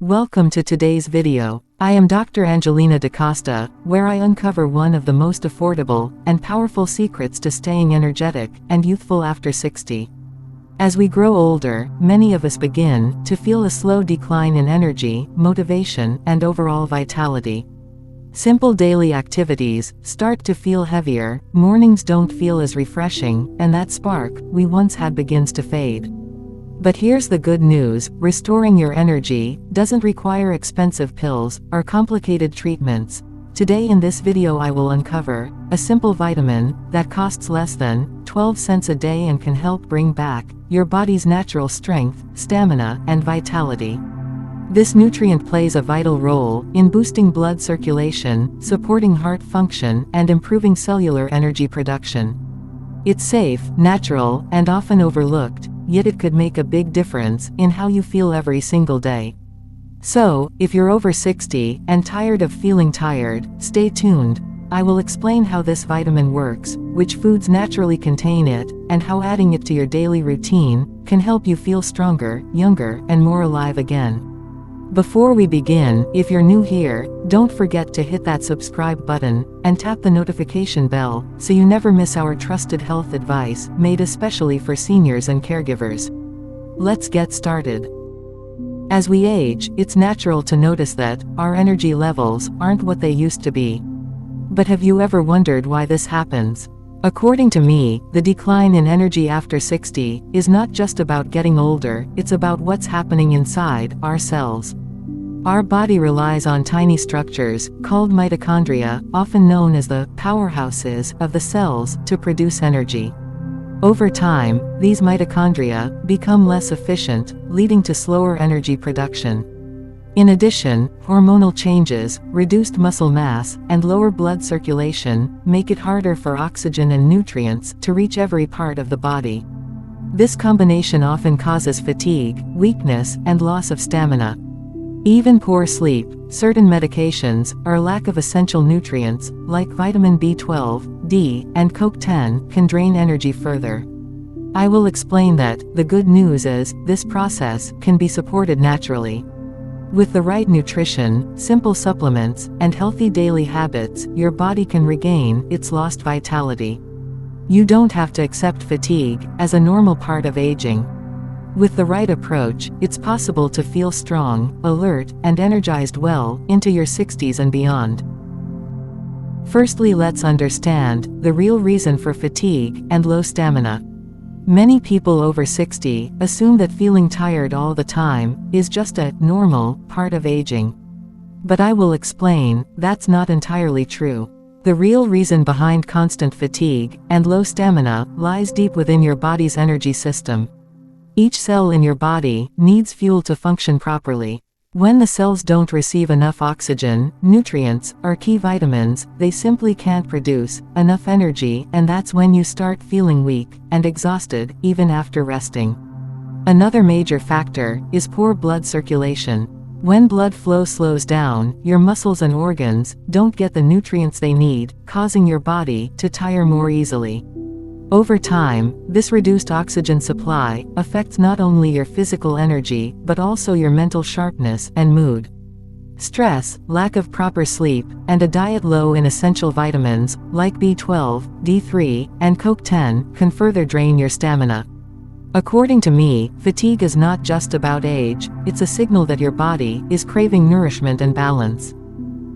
Welcome to today's video. I am Dr. Angelina Dcosta, where I uncover one of the most affordable and powerful secrets to staying energetic and youthful after 60. As we grow older, many of us begin to feel a slow decline in energy, motivation, and overall vitality. Simple daily activities start to feel heavier, mornings don't feel as refreshing, and that spark we once had begins to fade. But here's the good news: restoring your energy doesn't require expensive pills or complicated treatments. Today in this video I will uncover a simple vitamin that costs less than 12 cents a day and can help bring back your body's natural strength, stamina, and vitality. This nutrient plays a vital role in boosting blood circulation, supporting heart function, and improving cellular energy production. It's safe, natural, and often overlooked, yet it could make a big difference in how you feel every single day. So, if you're over 60 and tired of feeling tired, stay tuned. I will explain how this vitamin works, which foods naturally contain it, and how adding it to your daily routine can help you feel stronger, younger, and more alive again. Before we begin, if you're new here, don't forget to hit that subscribe button and tap the notification bell so you never miss our trusted health advice made especially for seniors and caregivers. Let's get started. As we age, it's natural to notice that our energy levels aren't what they used to be. But have you ever wondered why this happens? According to me, the decline in energy after 60 is not just about getting older, it's about what's happening inside our cells. Our body relies on tiny structures, called mitochondria, often known as the powerhouses of the cells, to produce energy. Over time, these mitochondria become less efficient, leading to slower energy production. In addition, hormonal changes, reduced muscle mass, and lower blood circulation make it harder for oxygen and nutrients to reach every part of the body. This combination often causes fatigue, weakness, and loss of stamina. Even poor sleep, certain medications, or lack of essential nutrients, like vitamin B12, D, and CoQ10, can drain energy further. I will explain that. The good news is, this process can be supported naturally. With the right nutrition, simple supplements, and healthy daily habits, your body can regain its lost vitality. You don't have to accept fatigue as a normal part of aging. With the right approach, it's possible to feel strong, alert, and energized well into your 60s and beyond. Firstly, let's understand the real reason for fatigue and low stamina. Many people over 60 assume that feeling tired all the time is just a normal part of aging. But I will explain that's not entirely true. The real reason behind constant fatigue and low stamina lies deep within your body's energy system. Each cell in your body needs fuel to function properly. When the cells don't receive enough oxygen, nutrients, or key vitamins, they simply can't produce enough energy, and that's when you start feeling weak and exhausted, even after resting. Another major factor is poor blood circulation. When blood flow slows down, your muscles and organs don't get the nutrients they need, causing your body to tire more easily. Over time, this reduced oxygen supply affects not only your physical energy, but also your mental sharpness and mood. Stress, lack of proper sleep, and a diet low in essential vitamins, like B12, D3, and CoQ10, can further drain your stamina. According to me, fatigue is not just about age, it's a signal that your body is craving nourishment and balance.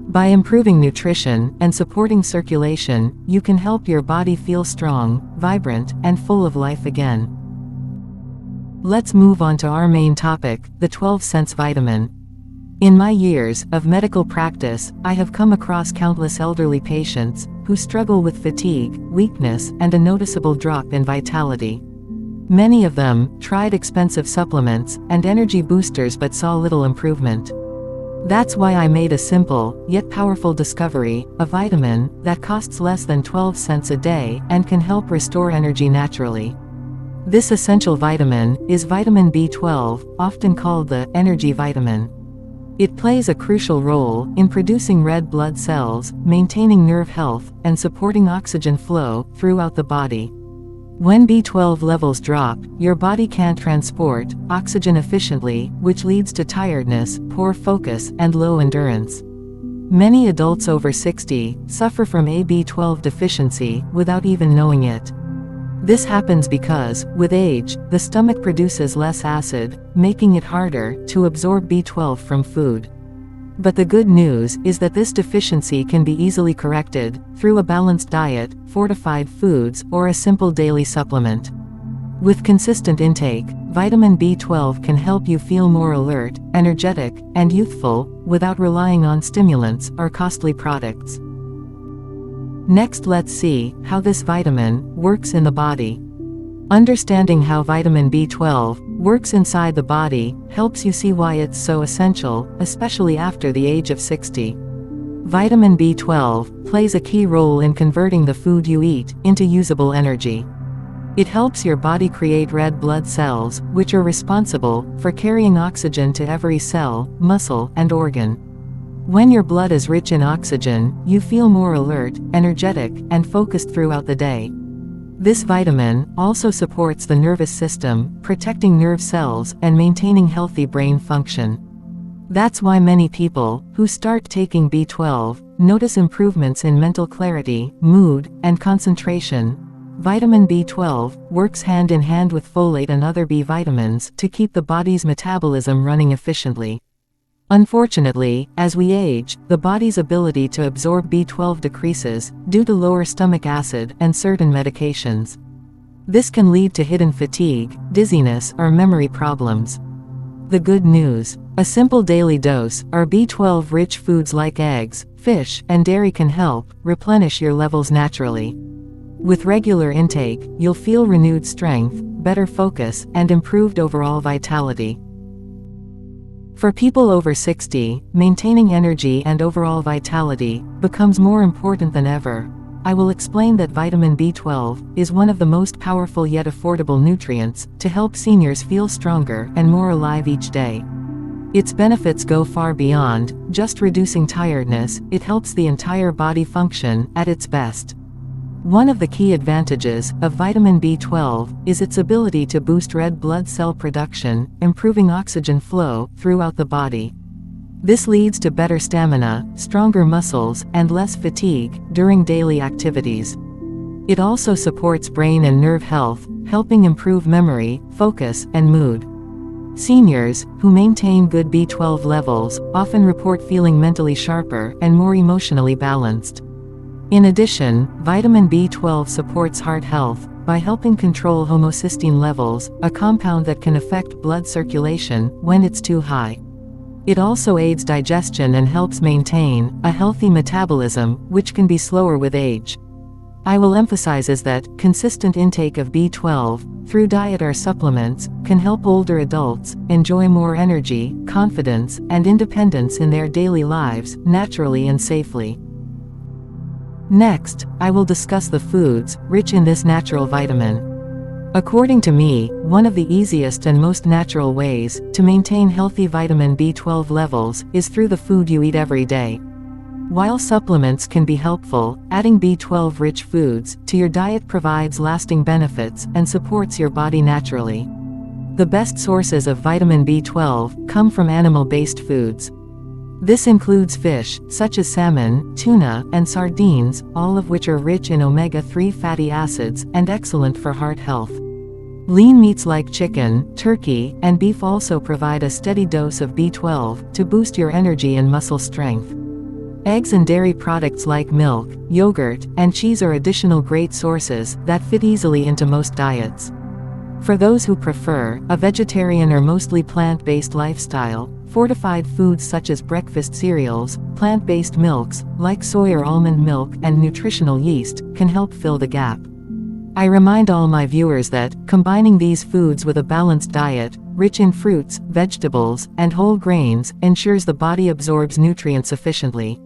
By improving nutrition and supporting circulation, you can help your body feel strong, vibrant, and full of life again. Let's move on to our main topic, the 12 cents vitamin. In my years of medical practice, I have come across countless elderly patients who struggle with fatigue, weakness, and a noticeable drop in vitality. Many of them tried expensive supplements and energy boosters but saw little improvement. That's why I made a simple, yet powerful discovery, a vitamin that costs less than 12 cents a day and can help restore energy naturally. This essential vitamin is vitamin B12, often called the energy vitamin. It plays a crucial role in producing red blood cells, maintaining nerve health, and supporting oxygen flow throughout the body. When B12 levels drop, your body can't transport oxygen efficiently, which leads to tiredness, poor focus, and low endurance. Many adults over 60 suffer from a B12 deficiency without even knowing it. This happens because, with age, the stomach produces less acid, making it harder to absorb B12 from food. But the good news is that this deficiency can be easily corrected through a balanced diet, fortified foods, or a simple daily supplement. With consistent intake, vitamin B12 can help you feel more alert, energetic, and youthful, without relying on stimulants or costly products. Next, let's see how this vitamin works in the body. Understanding how vitamin B12 works inside the body helps you see why it's so essential, especially after the age of 60. Vitamin B12 plays a key role in converting the food you eat into usable energy. It helps your body create red blood cells, which are responsible for carrying oxygen to every cell, muscle, and organ. When your blood is rich in oxygen, you feel more alert, energetic, and focused throughout the day. This vitamin also supports the nervous system, protecting nerve cells and maintaining healthy brain function. That's why many people who start taking B12 notice improvements in mental clarity, mood, and concentration. Vitamin B12 works hand in hand with folate and other B vitamins to keep the body's metabolism running efficiently. Unfortunately, as we age, the body's ability to absorb B12 decreases due to lower stomach acid and certain medications. This can lead to hidden fatigue, dizziness, or memory problems. The good news: a simple daily dose of B12-rich foods like eggs, fish, and dairy can help replenish your levels naturally. With regular intake, you'll feel renewed strength, better focus, and improved overall vitality. For people over 60, maintaining energy and overall vitality becomes more important than ever. I will explain that vitamin B12 is one of the most powerful yet affordable nutrients to help seniors feel stronger and more alive each day. Its benefits go far beyond just reducing tiredness; it helps the entire body function at its best. One of the key advantages of vitamin B12 is its ability to boost red blood cell production, improving oxygen flow throughout the body. This leads to better stamina, stronger muscles, and less fatigue during daily activities. It also supports brain and nerve health, helping improve memory, focus, and mood. Seniors who maintain good B12 levels often report feeling mentally sharper and more emotionally balanced. In addition, vitamin B12 supports heart health by helping control homocysteine levels, a compound that can affect blood circulation when it's too high. It also aids digestion and helps maintain a healthy metabolism, which can be slower with age. I will emphasize that consistent intake of B12 through diet or supplements can help older adults enjoy more energy, confidence, and independence in their daily lives, naturally and safely. Next, I will discuss the foods rich in this natural vitamin. According to me, one of the easiest and most natural ways to maintain healthy vitamin B12 levels is through the food you eat every day. While supplements can be helpful, adding B12-rich foods to your diet provides lasting benefits and supports your body naturally. The best sources of vitamin B12 come from animal-based foods. This includes fish, such as salmon, tuna, and sardines, all of which are rich in omega-3 fatty acids and excellent for heart health. Lean meats like chicken, turkey, and beef also provide a steady dose of B12 to boost your energy and muscle strength. Eggs and dairy products like milk, yogurt, and cheese are additional great sources that fit easily into most diets. For those who prefer a vegetarian or mostly plant-based lifestyle, fortified foods such as breakfast cereals, plant-based milks, like soy or almond milk, and nutritional yeast, can help fill the gap. I remind all my viewers that combining these foods with a balanced diet, rich in fruits, vegetables, and whole grains, ensures the body absorbs nutrients efficiently.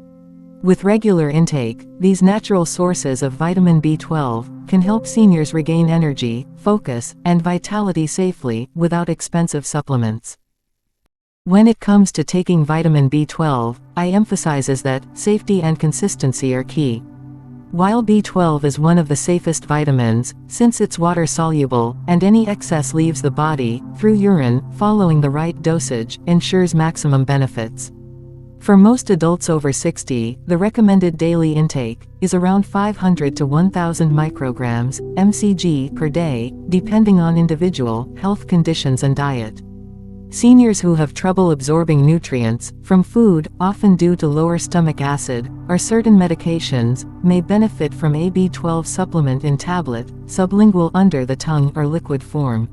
With regular intake, these natural sources of vitamin B12 can help seniors regain energy, focus, and vitality safely, without expensive supplements. When it comes to taking vitamin B12, I emphasize that safety and consistency are key. While B12 is one of the safest vitamins, since it's water-soluble, and any excess leaves the body, through urine, following the right dosage ensures maximum benefits. For most adults over 60, the recommended daily intake is around 500 to 1,000 micrograms, mcg, per day, depending on individual health conditions and diet. Seniors who have trouble absorbing nutrients from food, often due to lower stomach acid, or certain medications, may benefit from a B12 supplement in tablet, sublingual, under the tongue, or liquid form.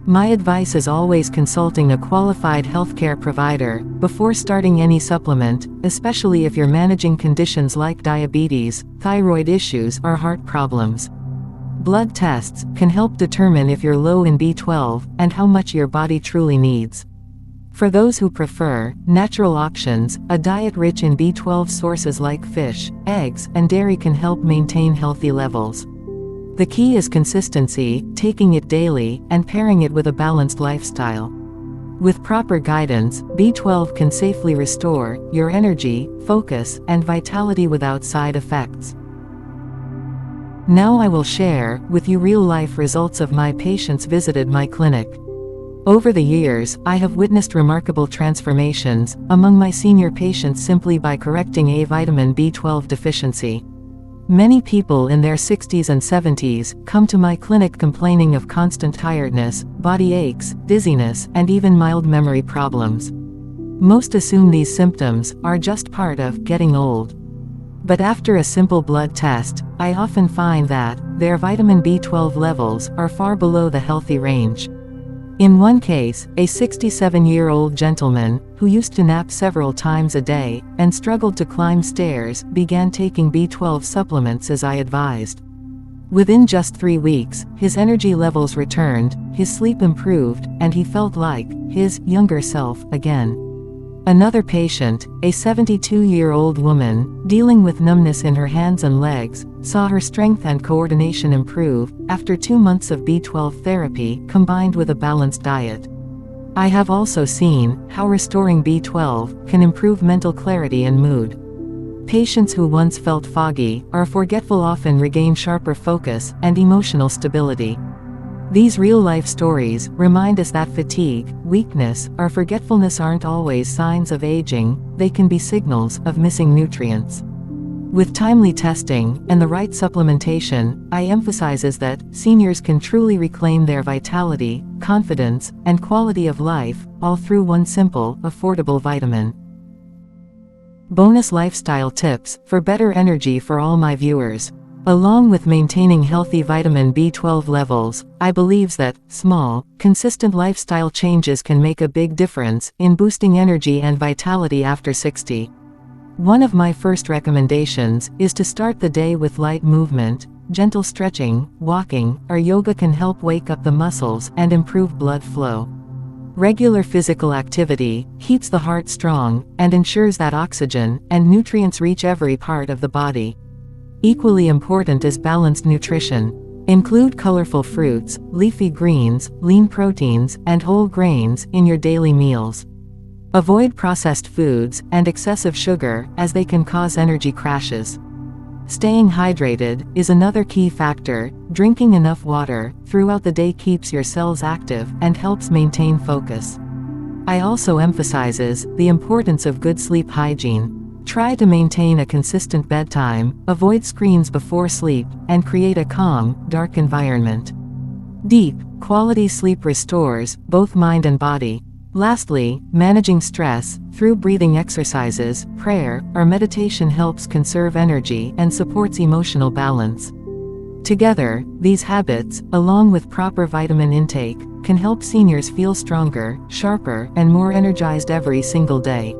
My advice is always consulting a qualified healthcare provider before starting any supplement, especially if you're managing conditions like diabetes, thyroid issues, or heart problems. Blood tests can help determine if you're low in B12 and how much your body truly needs. For those who prefer natural options, a diet rich in B12 sources like fish, eggs, and dairy can help maintain healthy levels. The key is consistency, taking it daily, and pairing it with a balanced lifestyle. With proper guidance, B12 can safely restore your energy, focus, and vitality without side effects. Now I will share with you real-life results of my patients visited my clinic. Over the years, I have witnessed remarkable transformations among my senior patients simply by correcting a vitamin B12 deficiency. Many people in their 60s and 70s come to my clinic complaining of constant tiredness, body aches, dizziness, and even mild memory problems. Most assume these symptoms are just part of getting old. But after a simple blood test, I often find that their vitamin B12 levels are far below the healthy range. In one case, a 67-year-old gentleman, who used to nap several times a day and struggled to climb stairs, began taking B12 supplements as I advised. Within just 3 weeks, his energy levels returned, his sleep improved, and he felt like his younger self again. Another patient, a 72-year-old woman, dealing with numbness in her hands and legs, saw her strength and coordination improve after 2 months of B12 therapy combined with a balanced diet. I have also seen how restoring B12 can improve mental clarity and mood. Patients who once felt foggy or forgetful often regain sharper focus and emotional stability. These real-life stories remind us that fatigue, weakness, or forgetfulness aren't always signs of aging, they can be signals of missing nutrients. With timely testing and the right supplementation, I emphasizes that seniors can truly reclaim their vitality, confidence, and quality of life, all through one simple, affordable vitamin. Bonus lifestyle tips for better energy for all my viewers. Along with maintaining healthy vitamin B12 levels, I believe that small, consistent lifestyle changes can make a big difference in boosting energy and vitality after 60. One of my first recommendations is to start the day with light movement. Gentle stretching, walking, or yoga can help wake up the muscles and improve blood flow. Regular physical activity keeps the heart strong and ensures that oxygen and nutrients reach every part of the body. Equally important is balanced nutrition. Include colorful fruits, leafy greens, lean proteins, and whole grains in your daily meals. Avoid processed foods and excessive sugar, as they can cause energy crashes. Staying hydrated is another key factor. Drinking enough water throughout the day keeps your cells active and helps maintain focus. I also emphasizes the importance of good sleep hygiene. Try to maintain a consistent bedtime, avoid screens before sleep, and create a calm, dark environment. Deep, quality sleep restores both mind and body. Lastly, managing stress through breathing exercises, prayer, or meditation helps conserve energy and supports emotional balance. Together, these habits, along with proper vitamin intake, can help seniors feel stronger, sharper, and more energized every single day.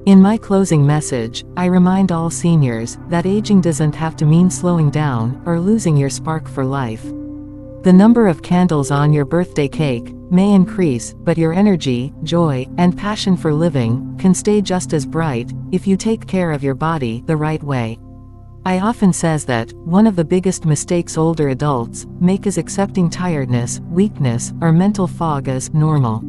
In my closing message, I remind all seniors that aging doesn't have to mean slowing down or losing your spark for life. The number of candles on your birthday cake may increase, but your energy, joy, and passion for living can stay just as bright if you take care of your body the right way. I often says that one of the biggest mistakes older adults make is accepting tiredness, weakness, or mental fog as normal.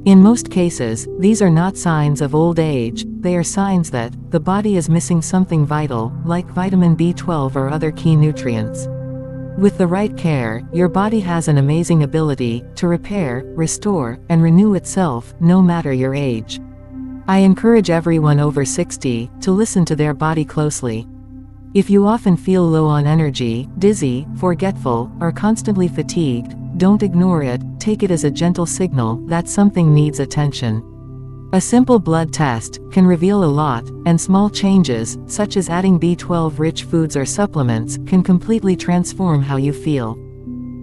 In most cases, these are not signs of old age, they are signs that the body is missing something vital, like vitamin B12 or other key nutrients. With the right care, your body has an amazing ability to repair, restore, and renew itself, no matter your age. I encourage everyone over 60 to listen to their body closely. If you often feel low on energy, dizzy, forgetful, or constantly fatigued, don't ignore it, take it as a gentle signal that something needs attention. A simple blood test can reveal a lot, and small changes, such as adding B12-rich foods or supplements, can completely transform how you feel.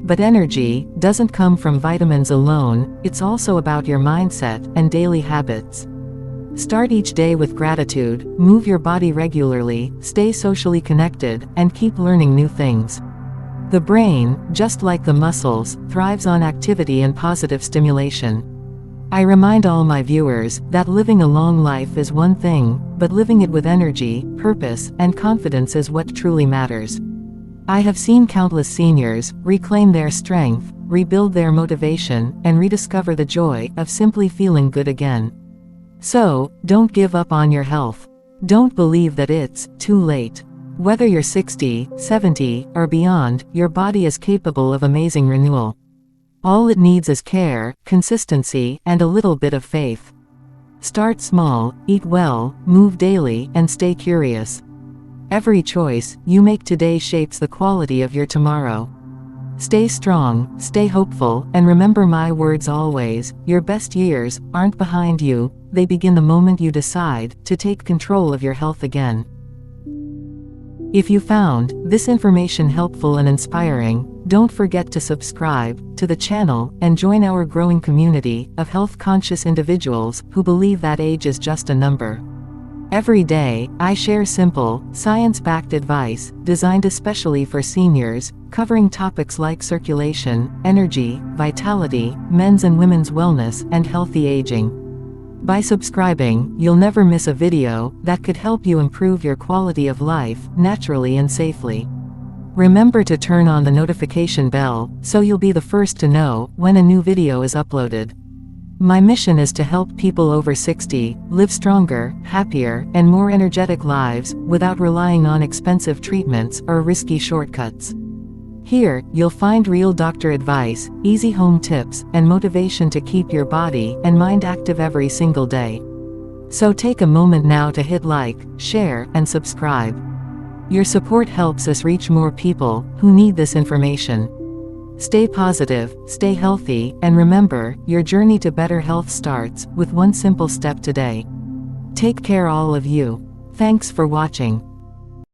But energy doesn't come from vitamins alone, it's also about your mindset and daily habits. Start each day with gratitude, move your body regularly, stay socially connected, and keep learning new things. The brain, just like the muscles, thrives on activity and positive stimulation. I remind all my viewers that living a long life is one thing, but living it with energy, purpose, and confidence is what truly matters. I have seen countless seniors reclaim their strength, rebuild their motivation, and rediscover the joy of simply feeling good again. So, don't give up on your health. Don't believe that it's too late. Whether you're 60, 70, or beyond, your body is capable of amazing renewal. All it needs is care, consistency, and a little bit of faith. Start small, eat well, move daily, and stay curious. Every choice you make today shapes the quality of your tomorrow. Stay strong, stay hopeful, and remember my words always, your best years aren't behind you, they begin the moment you decide to take control of your health again. If you found this information helpful and inspiring, don't forget to subscribe to the channel and join our growing community of health-conscious individuals who believe that age is just a number. Every day, I share simple, science-backed advice designed especially for seniors, covering topics like circulation, energy, vitality, men's and women's wellness, and healthy aging. By subscribing, you'll never miss a video that could help you improve your quality of life naturally and safely. Remember to turn on the notification bell so you'll be the first to know when a new video is uploaded. My mission is to help people over 60 live stronger, happier, and more energetic lives without relying on expensive treatments or risky shortcuts. Here, you'll find real doctor advice, easy home tips, and motivation to keep your body and mind active every single day. So take a moment now to hit like, share, and subscribe. Your support helps us reach more people who need this information. Stay positive, stay healthy, and remember, your journey to better health starts with one simple step today. Take care all of you. Thanks for watching.